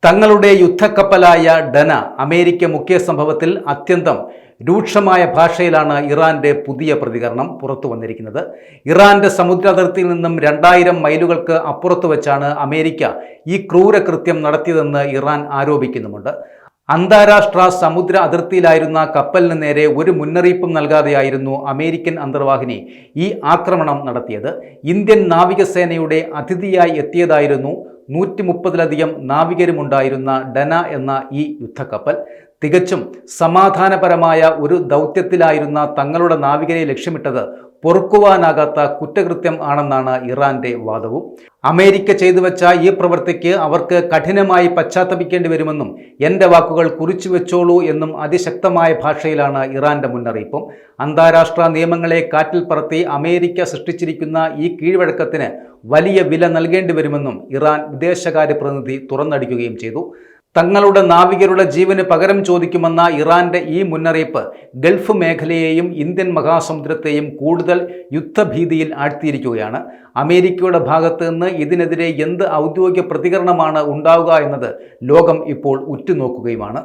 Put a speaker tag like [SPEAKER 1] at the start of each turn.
[SPEAKER 1] തങ്ങളുടെ യുദ്ധക്കപ്പലായ ഡന അമേരിക്ക മുക്കിയ സംഭവത്തിൽ അത്യന്തം രൂക്ഷമായ ഭാഷയിലാണ് ഇറാന്റെ പുതിയ പ്രതികരണം പുറത്തു വന്നിരിക്കുന്നത്. ഇറാന്റെ സമുദ്ര അതിർത്തിയിൽ നിന്നും 2000 മൈലുകൾക്ക് അപ്പുറത്ത് വെച്ചാണ് അമേരിക്ക ഈ ക്രൂരകൃത്യം നടത്തിയതെന്ന് ഇറാൻ ആരോപിക്കുന്നുമുണ്ട്. അന്താരാഷ്ട്ര സമുദ്ര അതിർത്തിയിലായിരുന്ന കപ്പലിന് നേരെ ഒരു മുന്നറിയിപ്പും നൽകാതെയായിരുന്നു അമേരിക്കൻ അന്തർവാഹിനി ഈ ആക്രമണം നടത്തിയത്. ഇന്ത്യൻ നാവികസേനയുടെ അതിഥിയായി എത്തിയതായിരുന്നു 130-ലധികം നാവികരുമുണ്ടായിരുന്ന ഡന എന്ന ഈ യുദ്ധക്കപ്പൽ. തികച്ചും സമാധാനപരമായ ഒരു ദൗത്യത്തിലായിരുന്ന തങ്ങളുടെ നാവികരെ ലക്ഷ്യമിട്ടത് പൊറുക്കുവാനാകാത്ത കുറ്റകൃത്യം ആണെന്നാണ് ഇറാന്റെ വാദവും. അമേരിക്ക ചെയ്തു വെച്ച ഈ പ്രവൃത്തിക്ക് അവർക്ക് കഠിനമായി പശ്ചാത്തപിക്കേണ്ടി വരുമെന്നും എൻ്റെ വാക്കുകൾ കുറിച്ചു വെച്ചോളൂ എന്നും അതിശക്തമായ ഭാഷയിലാണ് ഇറാന്റെ മുന്നറിയിപ്പും. അന്താരാഷ്ട്ര നിയമങ്ങളെ കാറ്റിൽ പറത്തി അമേരിക്ക സൃഷ്ടിച്ചിരിക്കുന്ന ഈ കീഴ്വഴക്കത്തിന് വലിയ വില നൽകേണ്ടി വരുമെന്നും ഇറാൻ വിദേശകാര്യ പ്രതിനിധി തുറന്നടിക്കുകയും ചെയ്തു. തങ്ങളുടെ നാവികരുടെ ജീവന് പകരം ചോദിക്കുമെന്ന ഇറാന്റെ ഈ മുന്നറിയിപ്പ് ഗൾഫ് മേഖലയെയും ഇന്ത്യൻ മഹാസമുദ്രത്തെയും കൂടുതൽ യുദ്ധഭീതിയിൽ ആഴ്ത്തിയിരിക്കുകയാണ്. അമേരിക്കയുടെ ഭാഗത്ത് നിന്ന് ഇതിനെതിരെ എന്ത് ഔദ്യോഗിക പ്രതികരണമാണ് ഉണ്ടാവുക എന്നത് ലോകം ഇപ്പോൾ ഉറ്റുനോക്കുകയുമാണ്.